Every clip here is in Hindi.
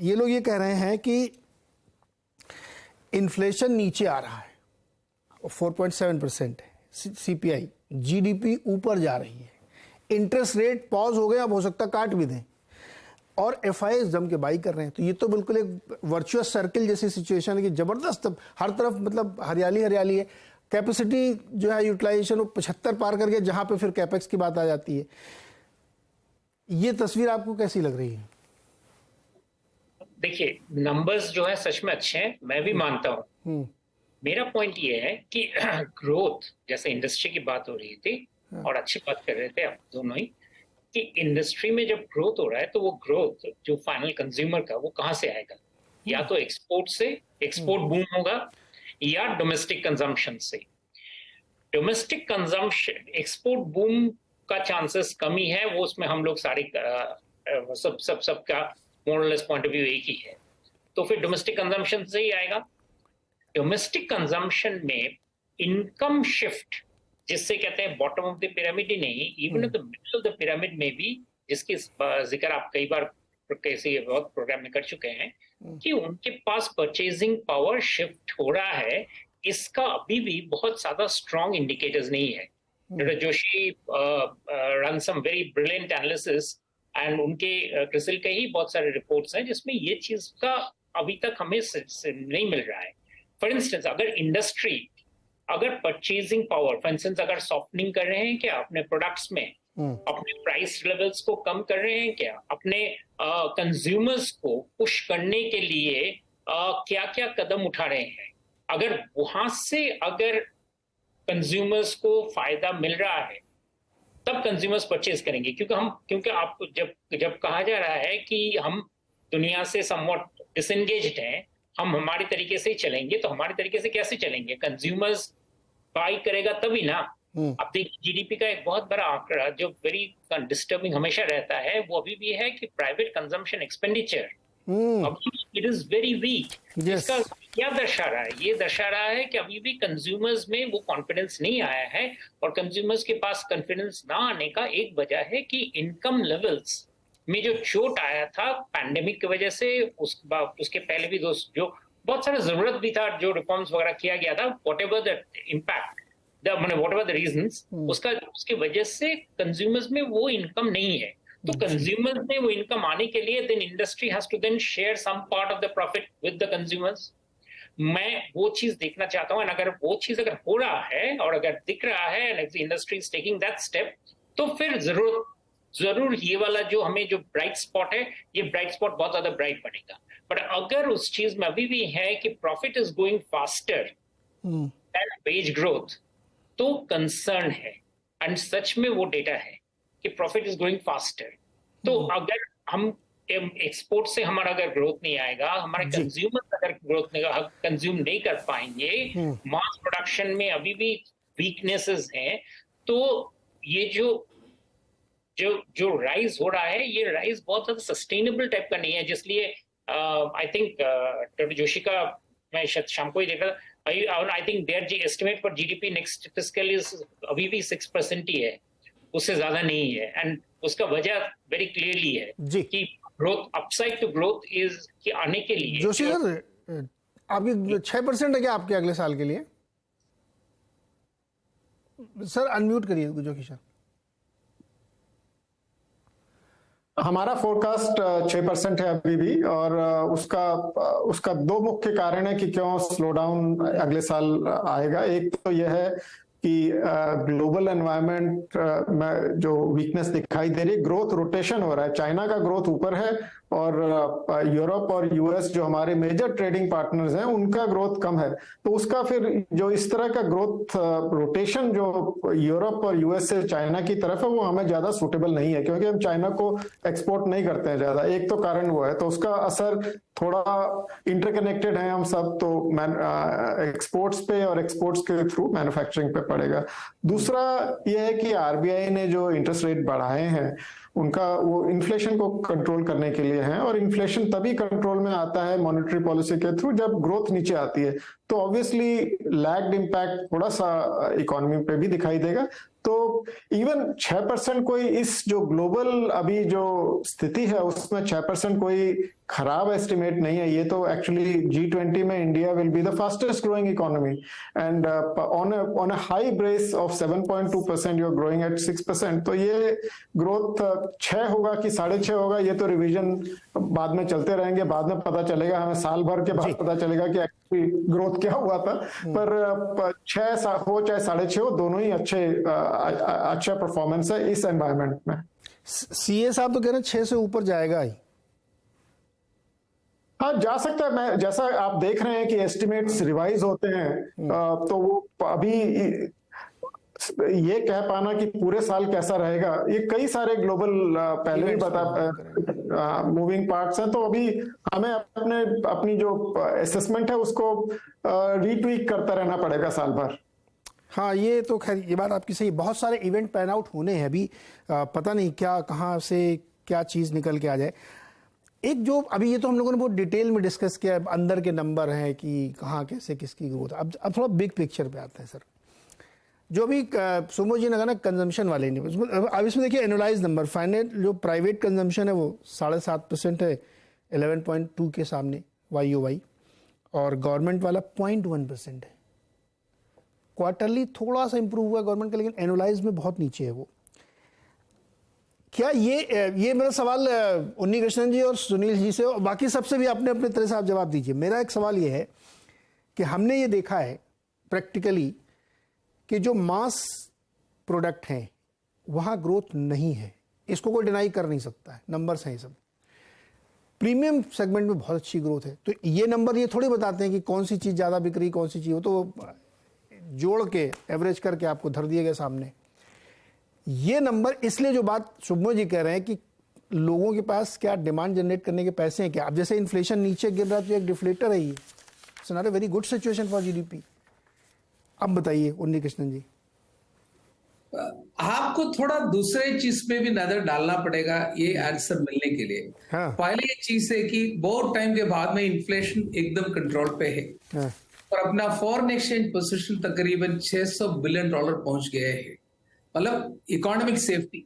ये लोग ये कह रहे हैं कि इन्फ्लेशन नीचे आ रहा है, 4.7% है सीपीआई, जीडीपी ऊपर जा रही है, इंटरेस्ट रेट पॉज हो गए, अब हो सकता काट भी दें, और एफआई जम के बाई कर रहे हैं। तो ये तो बिल्कुल एक वर्चुअस सर्किल जैसी सिचुएशन है कि जबरदस्त हर तरफ मतलब हरियाली हरियाली है। कैपेसिटी जो है यूटिलाइजेशन वो 75 पार कर गया, जहां पे फिर कैपेक्स की बात आ जाती है। ये तस्वीर आपको कैसी लग रही है? देखिए, नंबर्स जो है सच में अच्छे हैं, मैं भी मानता हूँ। मेरा पॉइंट ये है कि ग्रोथ, जैसे इंडस्ट्री की बात हो रही थी और अच्छी बात कर रहे थे आप दोनों ही, कि इंडस्ट्री में जब ग्रोथ हो रहा है तो वो ग्रोथ जो फाइनल कंज्यूमर का वो कहाँ से आएगा? या तो एक्सपोर्ट से, एक्सपोर्ट बूम होगा, या डोमेस्टिक कंजम्पशन से। डोमेस्टिक कंजम्पशन, एक्सपोर्ट बूम का चांसेस कमी है, वो उसमें हम लोग सारे सबका मोरलेस पॉइंट ऑफ व्यू एक ही है। तो फिर डोमेस्टिक कंजम्पशन से ही आएगा। डोमेस्टिक कंजम्पशन में इनकम शिफ्ट, जिससे कहते हैं बॉटम ऑफ द पिरामिड ही नहीं, even the middle of the pyramid में भी, जिसकी जिक्र आप कई बार कैसे बहुत प्रोग्राम में कर चुके हैं, कि उनके पास परचेजिंग पावर शिफ्ट हो रहा है, इसका अभी भी बहुत ज्यादा स्ट्रॉन्ग इंडिकेटर्स नहीं है। Joshi ran some very brilliant analysis, and उनके क्रिसिल के ही बहुत सारे रिपोर्ट्स हैं जिसमें ये चीज का अभी तक हमें नहीं मिल रहा है। फॉर इंस्टेंस, अगर इंडस्ट्री अगर परचेजिंग पावर, फॉर इंस्टेंस अगर सॉफ्टनिंग कर रहे हैं क्या अपने प्रोडक्ट्स में, अपने प्राइस लेवल्स को कम कर रहे हैं क्या, अपने कंज्यूमर्स को पुश करने के लिए क्या क्या कदम उठा रहे हैं, अगर वहां से अगर कंज्यूमर्स को फायदा मिल रहा है तब कंज्यूमर्स परचेज करेंगे। क्योंकि आप जब कहा जा रहा है कि हम दुनिया से समवॉट डिसएंगेज्ड हैं, हम हमारे तरीके से ही चलेंगे, तो हमारे तरीके से कैसे चलेंगे? कंज्यूमर्स बाई करेगा तभी ना। अब देखिए, जीडीपी का एक बहुत बड़ा आंकड़ा जो वेरी डिस्टर्बिंग हमेशा रहता है, वो अभी भी है कि private consumption expenditure it is very weak. इसका क्या दर्शा रहा है? ये दर्शा रहा है कि अभी भी कंज्यूमर्स में वो कॉन्फिडेंस नहीं आया है, और कंज्यूमर्स के पास कॉन्फिडेंस ना आने का एक वजह है कि इनकम लेवल्स में जो चोट आया था पैंडेमिक की वजह से, उसके पहले भी जो बहुत सारा जरूरत भी था, जो रिफॉर्म्स वगैरह किया गया था, what ever the impact, what ever the reasons, उसकी वजह से कंज्यूमर्स में वो इनकम नहीं है। तो कंज्यूमर्स में वो इनकम आने के लिए then industry has to then share some part of the profit with the consumers. मैं वो चीज देखना चाहता हूं, अगर वो चीज अगर हो रहा है और अगर दिख रहा है and industry is taking that step, तो फिर जरूर ये वाला जो हमें जो ब्राइट स्पॉट है, ये ब्राइट स्पॉट बहुत ज्यादा ब्राइट बनेगा। बट अगर उस चीज में अभी भी है कि profit is going faster than wage growth, तो कंसर्न है। एंड सच में वो डेटा है कि प्रॉफिट इज ग्रोइंग फास्टर। तो अगर हम एक्सपोर्ट से हमारा अगर ग्रोथ नहीं आएगा, हमारे कंज्यूमर अगर ग्रोथ नहीं, कंज्यूम नहीं कर पाएंगे, मास प्रोडक्शन में अभी भी वीकनेसेस हैं, तो ये जो राइज हो रहा है, ये राइज बहुत ज्यादा सस्टेनेबल टाइप का नहीं है। जिसलिए आई थिंक डॉक्टर जोशी का मैं शाम को ही देखा, I think their estimate for GDP next fiscal is अभी भी 6% ही है, उससे ज्यादा नहीं है। एंड उसका वजह वेरी क्लियरली है कि growth, upside to growth is कि आने के लिए। जोशी सर, आपकी 6% है क्या आपके अगले साल के लिए? सर अनम्यूट करिए जोशी सर। हमारा फोरकास्ट 6% है अभी भी, और उसका दो मुख्य कारण है कि क्यों स्लो डाउन अगले साल आएगा। एक तो यह है कि ग्लोबल एनवायरनमेंट में जो वीकनेस दिखाई दे रही है, ग्रोथ रोटेशन हो रहा है। चाइना का ग्रोथ ऊपर है और यूरोप और यूएस जो हमारे मेजर ट्रेडिंग पार्टनर्स हैं, उनका ग्रोथ कम है। तो उसका फिर जो इस तरह का ग्रोथ रोटेशन जो यूरोप और यूएस से चाइना की तरफ है, वो हमें ज्यादा सूटेबल नहीं है, क्योंकि हम चाइना को एक्सपोर्ट नहीं करते हैं ज्यादा। एक तो कारण वो है, तो उसका असर थोड़ा इंटरकनेक्टेड है हम सब, तो एक्सपोर्ट्स पे और एक्सपोर्ट्स के थ्रू मैन्युफैक्चरिंग पे पड़ेगा। दूसरा यह है कि आरबीआई ने जो इंटरेस्ट रेट बढ़ाए हैं, उनका वो इन्फ्लेशन को कंट्रोल करने के लिए है, और इन्फ्लेशन तभी कंट्रोल में आता है मॉनेटरी पॉलिसी के थ्रू जब ग्रोथ नीचे आती है। तो ऑब्वियसली लैग्ड इम्पैक्ट थोड़ा सा इकोनॉमी पे भी दिखाई देगा, तो इवन 6% कोई इस जो ग्लोबल अभी जो स्थिति है उसमें 6% कोई खराब एस्टिमेट नहीं है। ये तो एक्चुअली G20 में India will be the fastest growing economy and on a high base of 7.2% you are growing at 6%। तो ये ग्रोथ 6 होगा कि 6.5 होगा, ये तो रिवीजन बाद में चलते रहेंगे, बाद में पता चलेगा, हमें साल भर के बाद पता चलेगा कि एक्चुअली ग्रोथ क्या हुआ था। पर 6 हो चाहे 6.5 हो, दोनों ही अच्छा परफॉर्मेंस है इस एनवायरनमेंट में। सीए साहब तो कह रहे हैं 6 से ऊपर जाएगा ही। हाँ, जा सकता है। मैं जैसा आप देख रहे हैं कि एस्टिमेट्स रिवाइज होते हैं, तो वो अभी ये कह पाना कि पूरे साल कैसा रहेगा, ये कई सारे ग्लोबल पहले भी बता मूविंग पार्ट्स हैं। तो अभी हमें अपनी जो असेसमेंट है उसको रीट्वीक करता रहना पड़ेगा साल भर। हाँ, ये तो खैर ये बात आपकी सही। बहुत सारे इवेंट पैन आउट होने हैं अभी, पता नहीं क्या कहाँ से क्या चीज़ निकल के आ जाए। एक जो अभी ये तो हम लोगों ने बहुत डिटेल में डिस्कस किया, अंदर के नंबर हैं कि कहाँ कैसे किसकी ग्रोथ। अब थोड़ा बिग पिक्चर पे आते हैं सर। जो अभी सुमो जी ने कहा ना कंजम्पशन वाले नहीं, अब इसमें देखिए एनुअलाइज नंबर फाइनल जो प्राइवेट कंजम्पशन है वो 7.5% है 11.2 के सामने YOY, और गवर्नमेंट वाला 0.1% है। क्वार्टरली थोड़ा सा इंप्रूव हुआ गवर्नमेंट का, लेकिन एनुअलाइज में बहुत नीचे है वो। क्या ये मेरा सवाल उन्नी कृष्णन जी और सुनील जी से, और बाकी सबसे भी अपने अपने तरह से आप जवाब दीजिए। मेरा एक सवाल ये है कि हमने ये देखा है प्रैक्टिकली कि जो मास प्रोडक्ट हैं वहाँ ग्रोथ नहीं है, इसको कोई डिनाई कर नहीं सकता है, नंबर्स हैं ये सब। प्रीमियम सेगमेंट में बहुत अच्छी ग्रोथ है। तो ये नंबर ये थोड़ी बताते हैं कि कौन सी चीज़ ज़्यादा बिक रही, कौन सी चीज़, वो तो जोड़ के एवरेज करके आपको धर दिए गए सामने। ये नंबर इसलिए जो बात सुब्बो जी कह रहे हैं कि लोगों के पास क्या डिमांड जनरेट करने के पैसे हैं क्या। अब जैसे इन्फ्लेशन नीचे गिर रहा है तो एक डिफ्लेटर है, ये it's not a very good situation for GDP। अब बताइए उन्नी कृष्णन जी। आपको थोड़ा दूसरे चीज पे भी नजर डालना पड़ेगा ये आंसर मिलने के लिए। हाँ। पहले ये चीज है कि बहुत टाइम के बाद में इन्फ्लेशन एकदम कंट्रोल पे है। हाँ। और अपना फॉरेन एक्सचेंज पोजीशन तकरीबन $600 बिलियन पहुंच गया है, मतलब इकोनॉमिक सेफ्टी।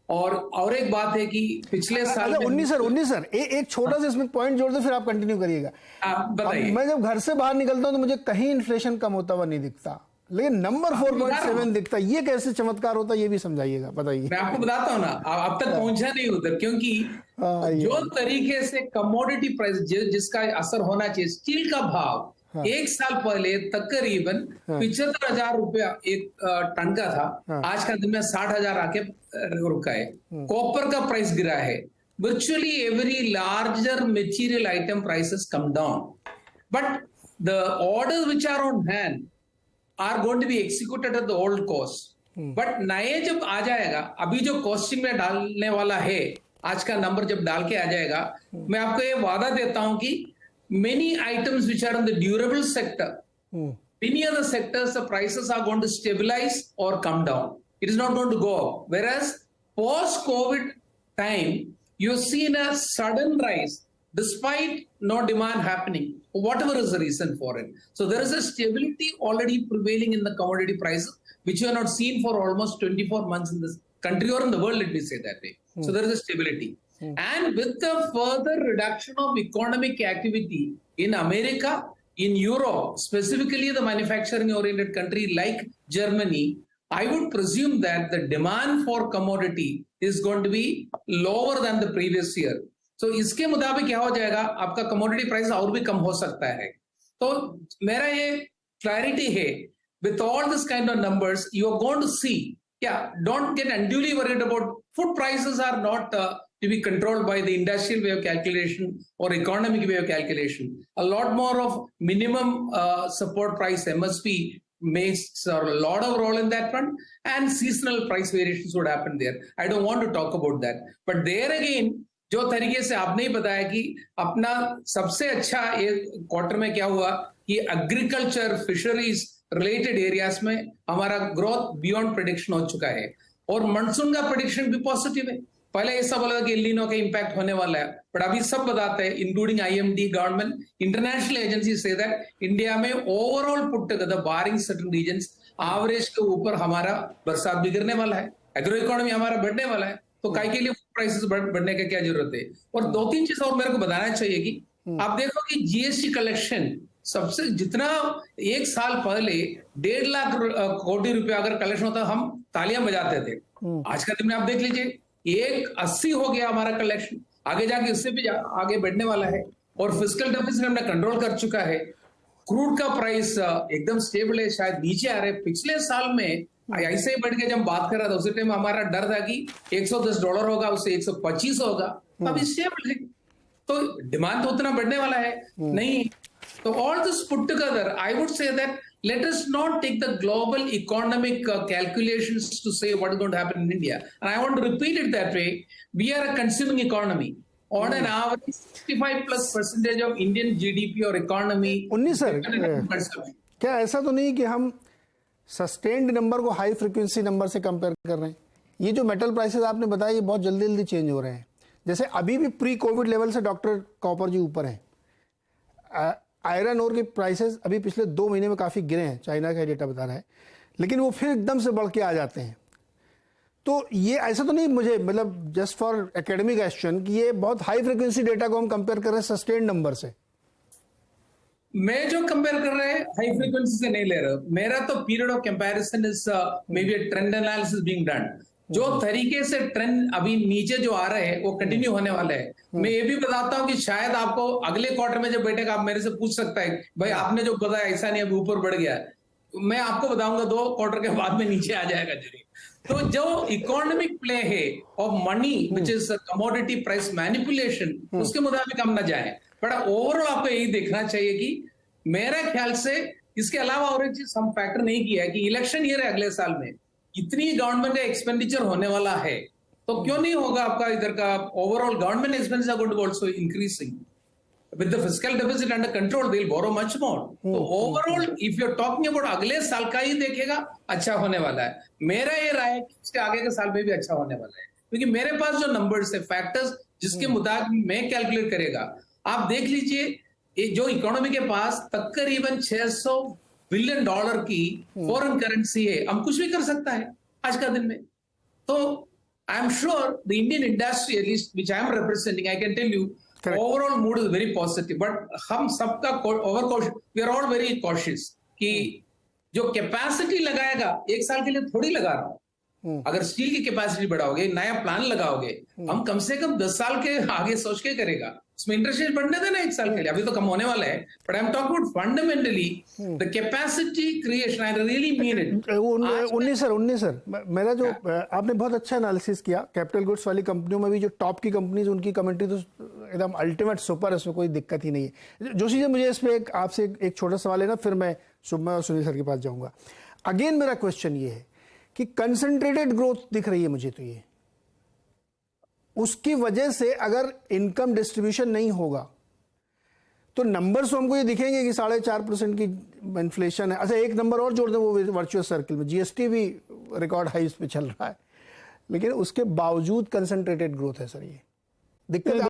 और एक बात है कि पिछले साल उन्नी सर एक छोटा सा इसमें पॉइंट जोड़ दो, फिर आप कंटिन्यू करिएगा। आप बताइए। मैं जब घर से बाहर निकलता हूं तो मुझे कहीं इन्फ्लेशन कम होता हुआ नहीं दिखता, लेकिन नंबर 4.7 दिखता है। ये कैसे चमत्कार होता है, ये भी समझाइए, बताइए। मैं आपको बताता हूँ ना, अब तक पहुंचा नहीं उधर, क्योंकि जो तरीके से कमोडिटी प्राइस जिसका असर होना चाहिए, स्टील का भाव एक साल पहले तकरीबन 75,000 रुपया एक टन का था, आज का दिन में 60,000 आके रुका है। कॉपर का प्राइस गिरा है। virtually every larger material item prices come down, but the orders which are on hand are going to be executed at the old cost. but नए जब आ जाएगा, अभी जो कॉस्टिंग में डालने वाला है, आज का नंबर जब डाल के आ जाएगा, मैं आपको ये वादा देता हूं कि many items which are in the durable sector, many other sectors, the prices are going to stabilize or come down. It is not going to go up. Whereas post-COVID time, you've seen a sudden rise despite no demand happening, whatever is the reason for it. So there is a stability already prevailing in the commodity prices, which you have not seen for almost 24 months in this country or in the world, let me say that way. So there is a stability. And with the further reduction of economic activity in America, in Europe, specifically the manufacturing oriented country like Germany, I would presume that the demand for commodity is going to be lower than the previous year. So इसके मुताबिक क्या हो जाएगा, आपका commodity price और भी कम हो सकता है. तो मेरा ये clarity है, with all this kind of numbers, you are going to see, don't get unduly worried about food prices are not to be controlled by the industrial way of calculation or economic way of calculation. A lot more of minimum support price MSP makes a lot of role in that front, and seasonal price variations would happen there. I don't want to talk about that. But there again, जो तरीके से आपने ही बताया कि अपना सबसे अच्छा ये क्वार्टर में क्या हुआ कि एग्रीकल्चर, फिशरीज रिलेटेड एरियाज में हमारा ग्रोथ बियॉन्ड प्रेडिक्शन हो चुका है, और मानसून का प्रेडिक्शन भी पॉजिटिव है. पहले ऐसा बोला कि एलिनो का इंपैक्ट होने वाला है, बट अभी सब बताते हैं, including IMD, government, international agency say that India में ओवरऑल पुट टुगेदर बारिंग सर्टेन रीजन्स एवरेज के ऊपर हमारा बरसात भी गिरने वाला है, एग्रो इकोनॉमी हमारा बढ़ने वाला है, तो काय के लिए प्राइसेस बढ़ने का क्या जरूरत है। और 2-3 चीज और मेरे को बताना चाहिए कि आप देखो कि जीएसटी कलेक्शन सबसे जितना एक साल पहले 1.5 लाख कोटी रुपया अगर कलेक्शन होता हम तालियां बजाते थे। आज का दिन में आप देख लीजिए 180 हो गया हमारा कलेक्शन, आगे जाके इससे भी आगे बढ़ने वाला है। और फिस्कल डेफिसिट हमने कंट्रोल कर चुका है। क्रूड का प्राइस एकदम स्टेबल है, शायद नीचे आ रहे। पिछले साल में ऐसे ही बढ़ के जब बात कर रहा था उसी टाइम हमारा डर था कि $110 होगा, उससे 125 होगा, अभी स्टेबल है। तो डिमांड तो उतना बढ़ने वाला है नहीं। तो all this put together I would say that let us not take the global economic calculations to say what is going to happen in India. And I want to repeat it that way. We are a consuming economy. On an average, 65+% of Indian GDP or economy. 19 sir, क्या ऐसा तो नहीं कि हम सस्टेन्ड नंबर को हाई फ्रीक्वेंसी नंबर से कंपेयर कर रहे हैं? ये जो मेटल प्राइसेस आपने बताया ये बहुत जल्दी जल्दी चेंज हो रहे हैं। जैसे अभी भी प्री कोविड लेवल से डॉक्टर कॉपर जी ऊपर हैं। आयरन ओर के प्राइसेस अभी पिछले 2 महीने में काफ़ी गिरे हैं, चाइना का डेटा बता रहा है, लेकिन वो फिर एकदम से बढ़ के आ जाते हैं। तो ये ऐसा तो नहीं, मुझे मतलब जस्ट फॉर एकेडमिक क्वेश्चन, कि ये बहुत हाई फ्रीक्वेंसी डेटा को हम कंपेयर कर रहे हैं सस्टेन्ड नंबर से। मैं जो कंपेयर कर रहे हैं हाई फ्रीक्वेंसी से नहीं ले रहा। मेरा तो period of comparison is may be a trend analysis being done. जो तरीके से ट्रेंड अभी नीचे जो आ रहे हैं वो कंटिन्यू होने वाले हैं। मैं ये भी बताता हूं कि शायद आपको अगले क्वार्टर में जब बैठेगा आप मेरे से पूछ सकता है भाई आपने जो बताया ऐसा नहीं अभी ऊपर बढ़ गया है। मैं आपको बताऊंगा 2 क्वार्टर के बाद में नीचे आ जाएगा जरूर। तो जो इकोनॉमिक प्ले है of money which is commodity price manipulation, उसके मुताबिक हम ना जाए। बट ओवरऑल आपको यही देखना चाहिए कि मेरे ख्याल से इसके अलावा और एक चीज हम फैक्टर नहीं किया है कि इलेक्शन ईयर है अगले साल में, इतनी गवर्नमेंट का एक्सपेंडिचर होने वाला है, तो क्यों नहीं होगा आपका इधर का overall government expenses are going to also increasing with the fiscal deficit under control, they will borrow much more. तो overall if you are talking about अगले साल का ही देखेगा अच्छा होने वाला है। मेरा ये राय है कि उसके आगे के साल में भी अच्छा होने वाला है, क्योंकि मेरे पास जो नंबर्स है फैक्टर्स जिसके मुताबिक मैं कैलकुलेट करेगा, आप देख लीजिए जो इकोनॉमी के पास तकरीबन $600 बिलियन की फॉरेन करेंसी है, हम कुछ भी कर सकता है आज का दिन में। तो I am sure the Indian industry at least which I am representing, I can tell you overall mood is very positive. But हम सबका over cautious, we are all very cautious कि जो कैपेसिटी लगाएगा 1 साल के लिए थोड़ी लगा रहा हूं। अगर स्टील की कैपेसिटी बढ़ाओगे, नया प्लान लगाओगे, हम कम से कम 10 साल के आगे सोच के करेगा। उसमें इंटरेस्ट रेट बढ़ने देना 1 साल के लिए, अभी तो कम होने वाला है। But I am talking about fundamentally the capacity creation, I really mean it. 19 sir, मेरा जो आपने बहुत अच्छा एनालिसिस किया। कैपिटल गुड्स वाली कंपनियों में भी जो टॉप की कंपनीज, उनकी कमेंट्री तो एकदम अल्टीमेट सुपर है, उसमें कोई दिक्कत ही नहीं है। जोशी जी, मुझे इस पे आपसे एक छोटा सवाल है ना, फिर मैं सुबह और सुनील सर के पास जाऊंगा। अगेन मेरा क्वेश्चन ये है कि कंसंट्रेटेड ग्रोथ दिख रही है मुझे, तो ये उसकी वजह से अगर इनकम डिस्ट्रीब्यूशन नहीं होगा तो नंबर्स हमको ये दिखेंगे कि 4.5% की इन्फ्लेशन है। अच्छा, एक नंबर और जोड़ दें, वो वर्चुअस सर्किल में जीएसटी भी रिकॉर्ड हाईस पे चल रहा है, लेकिन उसके बावजूद कंसंट्रेटेड ग्रोथ है सर। ये दिक्कत